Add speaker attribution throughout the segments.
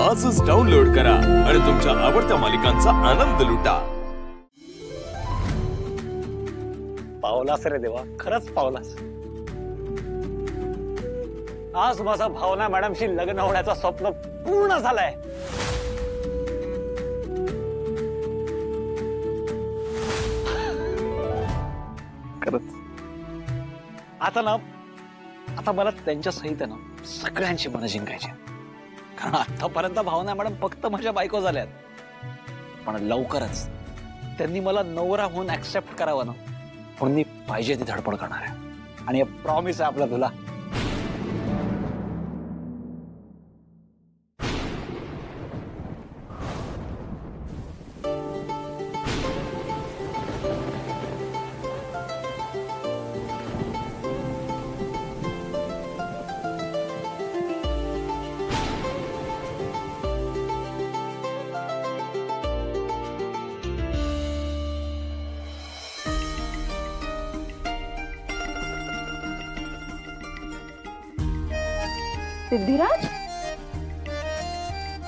Speaker 1: आजच डाउनलोड करा आणि तुमच्या आवडत्या मालिकांचा आनंद लुटा।
Speaker 2: पावलास रे देवा, खरंच पावलास। आज माझा भावना मॅडमशी लग्न होण्याचं स्वप्न पूर्ण झालंय। खरंच आता मला त्यांच्या सहित ना सगळ्यांची मनं जिंकायची, कारण आतापर्यंत भावना मॅडम फक्त माझ्या बायको झाल्यात, पण लवकरच त्यांनी मला नवरा होऊन ऍक्सेप्ट करावं ना, म्हणून मी पाहिजे ती धडपड करणार आहे। आणि प्रॉमिस आहे आपला तुला।
Speaker 3: सिद्धिराज,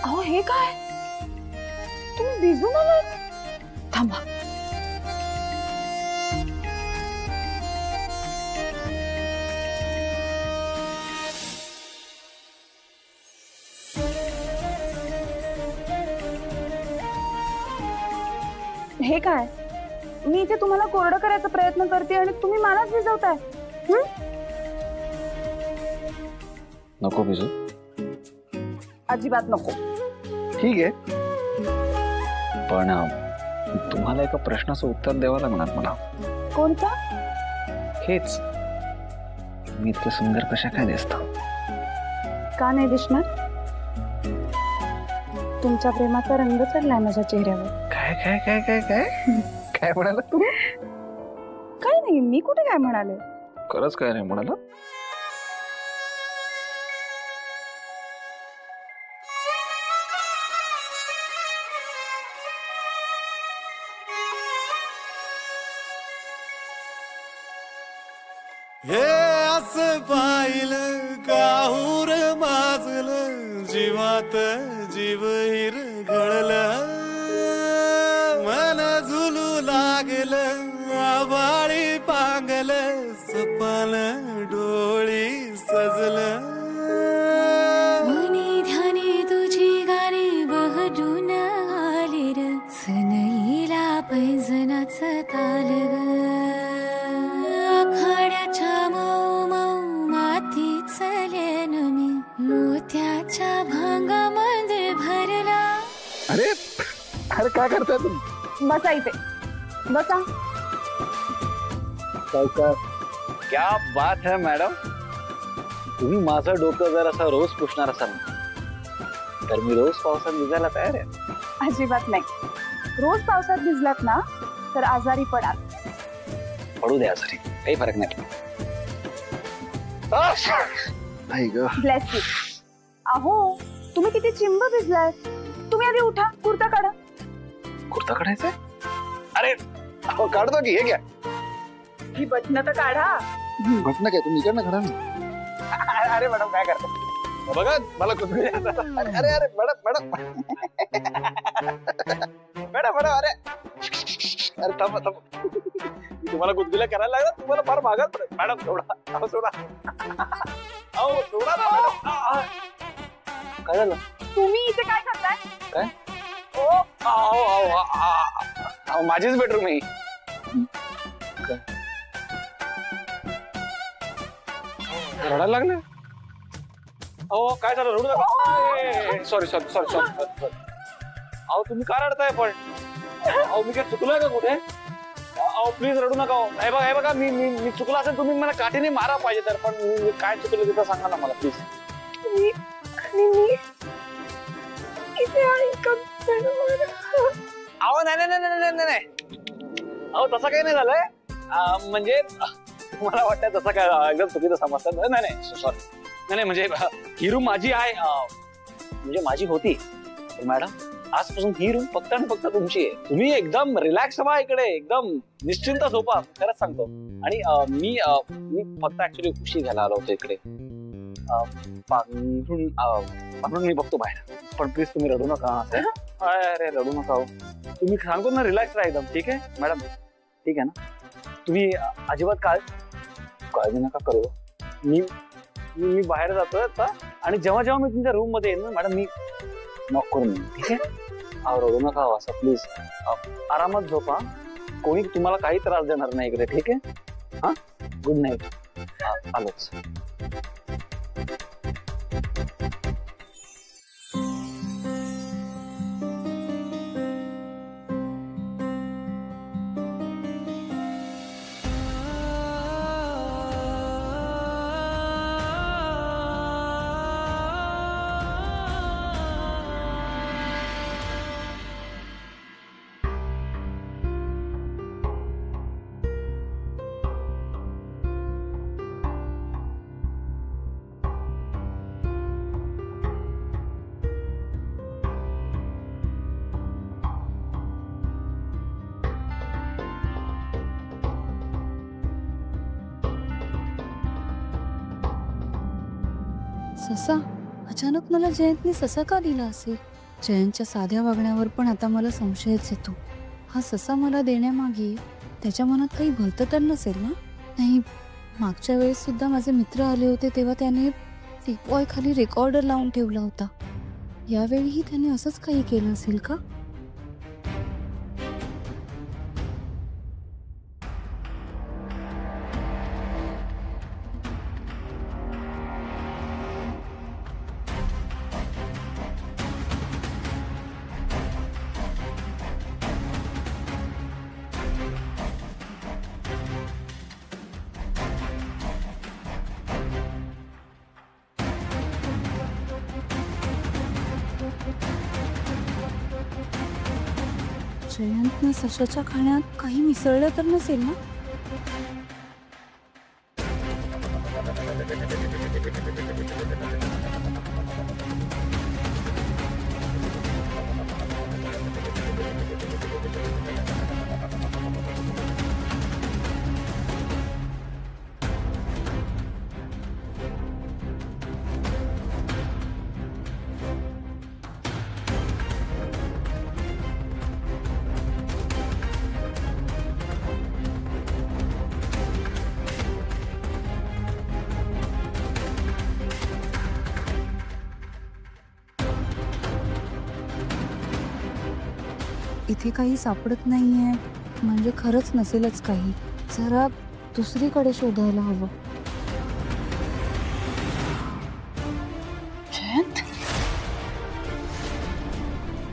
Speaker 3: अहो हे काय, तुम्ही भिजून आलात? थांबा। हे काय, मी इथे तुम्हाला कोरडं करायचा प्रयत्न करते आणि तुम्ही मलाच भिजवताय।
Speaker 2: नको भिजू,
Speaker 3: अजिबात नको।
Speaker 2: ठीक आहे, पण तुम्हाला एका प्रश्नाचं उत्तर द्यावं लागणार मला।
Speaker 3: कोणता?
Speaker 2: हेच, मी इतकं सुंदर कशा काय दिसतो?
Speaker 3: का नाही दिसणार? तुमच्या प्रेमाचा रंग चढलाय माझ्या चेहऱ्यावर।
Speaker 2: काय काय काय काय काय काय म्हणाला तू?
Speaker 3: काय नाही, मी कुठे काय म्हणाले?
Speaker 2: खरंच काय नाही म्हणाला?
Speaker 4: हे असं पाहिलं काहूर माजलं, जीवात जीव हिरघळलं, मन झुलू लागलं, आभाळी पांगलं, सपाल डोळी सजलं,
Speaker 5: मनी ध्यानी तुझी गाणी बहरून आले र, सनईला पैंजनाचं ताल ग, आखाड्याच्या मऊ मऊ मातीत चलेन मी, मोत्याच्या भांगामध्ये भरला।
Speaker 2: अरे अरे काय करताय तुम्ही?
Speaker 3: बसा इथे, बसा।
Speaker 2: क्या बात है मॅडम, तुम्ही माझं डोकं जर असं रोज पुसणार असाल तर मी रोज पावसात भिजायला तयार आहे।
Speaker 3: अजिबात नाही, रोज पावसात भिजलात ना तर आजारी पडाल।
Speaker 2: पडू द्या आजारी, काही फरक नाही।
Speaker 3: Bless you. अहो तुम्ही किती चिंब भिजलाय, तुम्ही आधी उठा, कुर्ता काढा।
Speaker 2: कुर्ता काढायचंय? अरे काढतो की, हे घ्या।
Speaker 3: ही बटणं तर काढा।
Speaker 2: बटणं काय, तुम्ही इकडनं काढा ना। अरे मॅडम काय करता बघा, मला कुठे अरे अरे मॅडम मॅडम मॅडम मॅडम अरे अरे थांबा थांबा, तुम्हाला गुदगुल्या करायला लागला, तुम्हाला फार मागात पडेल। मॅडम सोडा, अहो सोडा, अहो सोडा ना मॅडम। काय झालं?
Speaker 3: तुम्ही इथे काय करताय?
Speaker 2: काय? ओ माझीच बेडरूम आहे। रडायला लागले? अहो काय झालं, रडू नका। Sorry sorry sorry sorry. अहो तुम्ही का रडताय पण? अहो मी काय चुकलोय का कुठे? अहो प्लीज रडू नका। हे बघा मी चुकलो असेल, तुम्ही मला काठीने मारा पाहिजे तर, पण मी काय चुकलं तिथं सांगा ना मला प्लीज। अहो नाही नाही नाही नाही नाही, अहो तसं काही नाही झालंय, म्हणजे मला वाटतं तसं काय एकदम चुकीचं समजतात। नाही नाही सॉरी, नाही म्हणजे ही रूम माझी आहे, म्हणजे माझी होती, मॅडम आजपासून ही रूम फक्त आणि फक्त तुमची आहे। तुम्ही एकदम रिलॅक्स व्हा, इकडे एकदम निश्चिंत झोपा, खरंच सांगतो। आणि मी फक्त ऍक्च्युली उशी घ्यायला आलो होतो इकडे, पांघरून मी बघतो बाहेर। पण प्लीज तुम्ही रडू नका. अरे रडू नका हो. तुम्ही सांगतो ना रिलॅक्स राहा एकदम. ठीक आहे मॅडम, ठीक आहे ना. तुम्ही अजिबात काळजी नका करू. मी बाहेर जातोय आता आणि जेव्हा जेव्हा मी तुमच्या रूम मध्ये येईन ना मॅडम मी नॉक करून येईन. ठीक आहे. रडू नका असं प्लीज. आरामात झोपा. कोणी तुम्हाला काही त्रास देणार नाही इकडे. ठीक आहे. हा गुड नाईट. आलोच.
Speaker 6: ससा अचानक मला जयंतने ससा का दिला असेल? जयंतच्या साध्या वागण्यावर पण आता मला संशयच येतो. हा ससा मला देण्यामागे त्याच्या मनात काही भलतं तर नसेल ना? नाही, मागच्या वेळेस सुद्धा माझे मित्र आले होते तेव्हा त्याने टीपॉय खाली रेकॉर्डर लावून ठेवला होता. यावेळीही त्याने असंच काही केलं असेल का? जयंतनं सशाच्या खाण्यात काही मिसळलं तर नसेल ना? इथे काही सापडत नाहीये म्हणजे खरंच नसेलच काही. जरा दुसरीकडे शोधायला हवं.
Speaker 2: जयंत,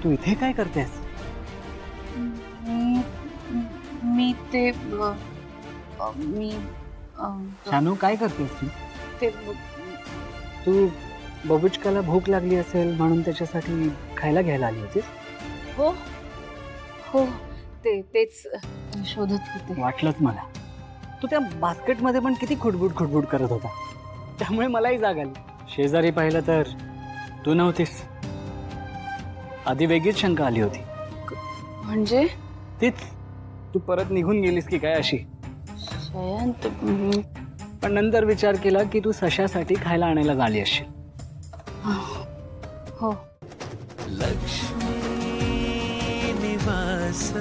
Speaker 2: तू इथे काय करतेस?
Speaker 3: मी ते मी
Speaker 7: शानू काय करतेस तू?
Speaker 3: ते
Speaker 7: तू बबुचकाला भूक लागली असेल म्हणून त्याच्यासाठी खायला घ्यायला आली होतीस?
Speaker 3: हो हो तेच शोधत होते.
Speaker 7: वाटलंच मला. तू त्या बास्केटमध्ये पण किती खुटबुट करत होता, त्यामुळे मलाही जाग आली. शेजारी पाहिलं तर तू नव्हतीस. आधी वेगळीच शंका आली होती.
Speaker 3: म्हणजे
Speaker 7: तीच तू परत निघून गेलीस की काय अशी.
Speaker 3: जयंत,
Speaker 7: पण नंतर विचार केला की तू सशासाठी खायला आणायला झाली असशील.
Speaker 3: हो.
Speaker 4: लक्ष्मी निवास